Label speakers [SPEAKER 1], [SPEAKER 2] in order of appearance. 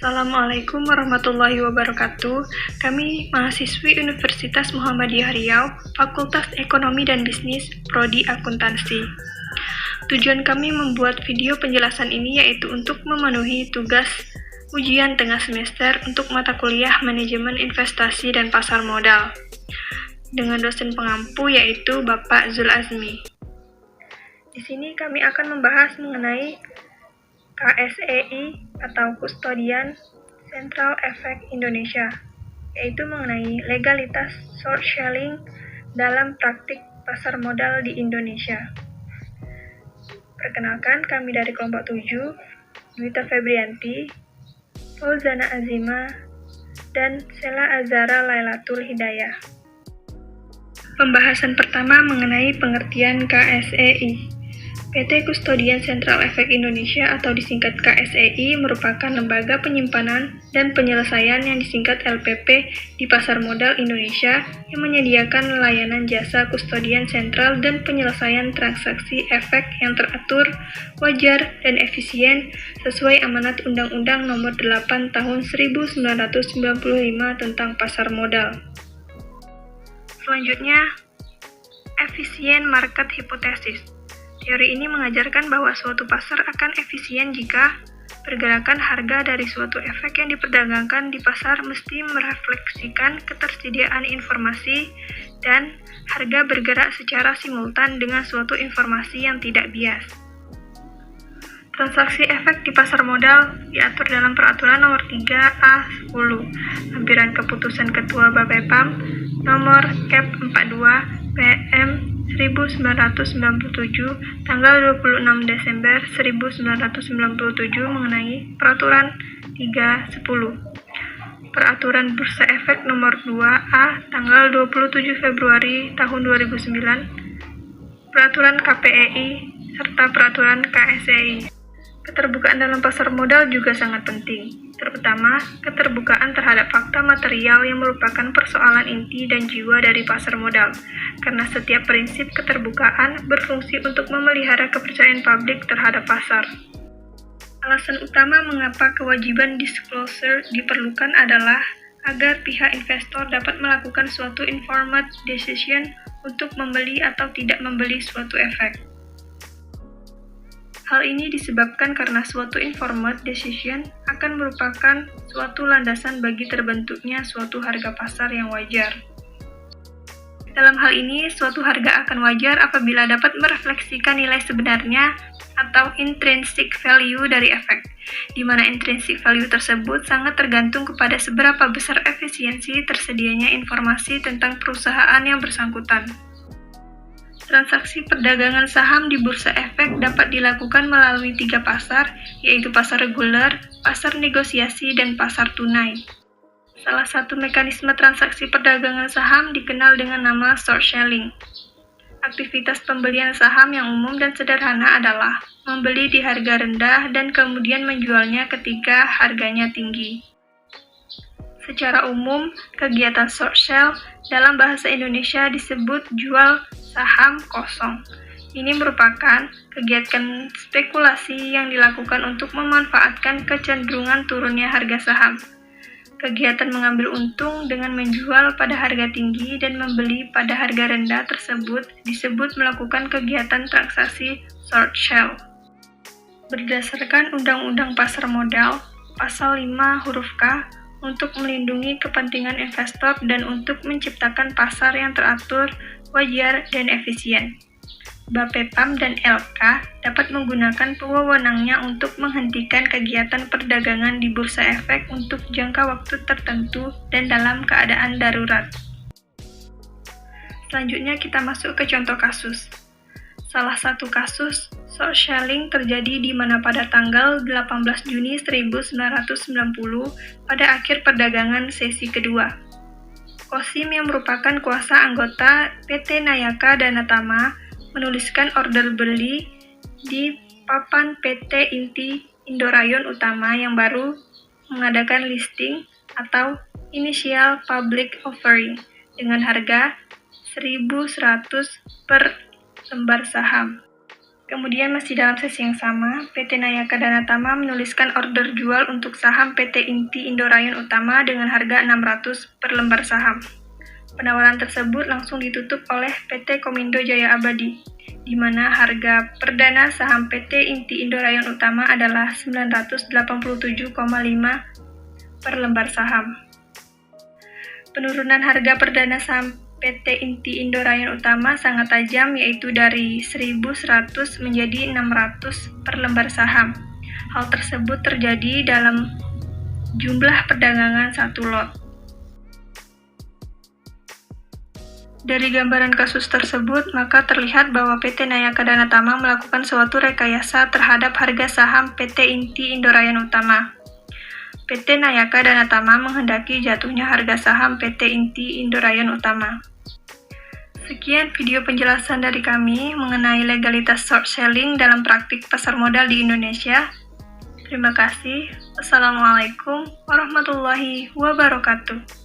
[SPEAKER 1] Assalamualaikum warahmatullahi wabarakatuh. Kami mahasiswi Universitas Muhammadiyah Riau, Fakultas Ekonomi dan Bisnis, Prodi Akuntansi. Tujuan kami membuat video penjelasan ini yaitu untuk memenuhi tugas ujian tengah semester untuk mata kuliah Manajemen Investasi dan Pasar Modal dengan dosen pengampu yaitu Bapak Zul Azmi. Di sini kami akan membahas mengenai KSEI atau Custodian Central Effect Indonesia, yaitu mengenai legalitas short selling dalam praktik pasar modal di Indonesia. Perkenalkan, kami dari kelompok 7, Dwita Febrianti, Fauzana Azima, dan Sela Azara Lailatul Hidayah. Pembahasan pertama mengenai pengertian KSEI. PT Custodian Central Effect Indonesia atau disingkat KSEI merupakan lembaga penyimpanan dan penyelesaian yang disingkat LPP di pasar modal Indonesia yang menyediakan layanan jasa kustodian sentral dan penyelesaian transaksi efek yang teratur, wajar, dan efisien sesuai amanat Undang-Undang Nomor 8 Tahun 1995 tentang pasar modal. Selanjutnya, efisien market hypothesis. Teori ini mengajarkan bahwa suatu pasar akan efisien jika pergerakan harga dari suatu efek yang diperdagangkan di pasar mesti merefleksikan ketersediaan informasi dan harga bergerak secara simultan dengan suatu informasi yang tidak bias. Transaksi efek di pasar modal diatur dalam Peraturan Nomor 3A10, Lampiran Keputusan Ketua Bapepam Nomor Cap 42 PM 1997 tanggal 26 Desember 1997 mengenai Peraturan 310. Peraturan Bursa Efek Nomor 2A tanggal 27 Februari tahun 2009, Peraturan KPEI, serta Peraturan KSEI. Keterbukaan dalam pasar modal juga sangat penting, terutama keterbukaan terhadap fakta material yang merupakan persoalan inti dan jiwa dari pasar modal, karena setiap prinsip keterbukaan berfungsi untuk memelihara kepercayaan publik terhadap pasar. Alasan utama mengapa kewajiban disclosure diperlukan adalah agar pihak investor dapat melakukan suatu informed decision untuk membeli atau tidak membeli suatu efek. Hal ini disebabkan karena suatu informed decision akan merupakan suatu landasan bagi terbentuknya suatu harga pasar yang wajar. Dalam hal ini, suatu harga akan wajar apabila dapat merefleksikan nilai sebenarnya atau intrinsic value dari efek, di mana intrinsic value tersebut sangat tergantung kepada seberapa besar efisiensi tersedianya informasi tentang perusahaan yang bersangkutan. Transaksi perdagangan saham di bursa efek dapat dilakukan melalui 3 pasar, yaitu pasar reguler, pasar negosiasi, dan pasar tunai. Salah satu mekanisme transaksi perdagangan saham dikenal dengan nama short selling. Aktivitas pembelian saham yang umum dan sederhana adalah membeli di harga rendah dan kemudian menjualnya ketika harganya tinggi. Secara umum, kegiatan short sell dalam bahasa Indonesia disebut jual saham kosong. Ini merupakan kegiatan spekulasi yang dilakukan untuk memanfaatkan kecenderungan turunnya harga saham. Kegiatan mengambil untung dengan menjual pada harga tinggi dan membeli pada harga rendah tersebut disebut melakukan kegiatan transaksi short sell. Berdasarkan Undang-Undang Pasar Modal, Pasal 5 huruf K, untuk melindungi kepentingan investor dan untuk menciptakan pasar yang teratur, wajar, dan efisien. Bapepam dan LK dapat menggunakan wewenangnya untuk menghentikan kegiatan perdagangan di bursa efek untuk jangka waktu tertentu dan dalam keadaan darurat. Selanjutnya kita masuk ke contoh kasus. Salah satu kasus short selling terjadi di mana pada tanggal 18 Juni 1990 pada akhir perdagangan sesi kedua. Kosim yang merupakan kuasa anggota PT Nayaka Danatama menuliskan order beli di papan PT Inti Indorayon Utama yang baru mengadakan listing atau initial public offering dengan harga 1.100 per lembar saham. Kemudian masih dalam sesi yang sama, PT Nayaka Danatama menuliskan order jual untuk saham PT Inti Indorayon Utama dengan harga 600 per lembar saham. Penawaran tersebut langsung ditutup oleh PT Komindo Jaya Abadi, di mana harga perdana saham PT Inti Indorayon Utama adalah 987,5 per lembar saham. Penurunan harga perdana saham PT Inti Indorayon Utama sangat tajam, yaitu dari 1.100 menjadi 600 per lembar saham. Hal tersebut terjadi dalam jumlah perdagangan satu lot. Dari gambaran kasus tersebut, maka terlihat bahwa PT Nayaka Danatama melakukan suatu rekayasa terhadap harga saham PT Inti Indorayon Utama. PT Nayaka Danatama menghendaki jatuhnya harga saham PT Inti Indorayon Utama. Sekian video penjelasan dari kami mengenai legalitas short selling dalam praktik pasar modal di Indonesia. Terima kasih. Wassalamualaikum warahmatullahi wabarakatuh.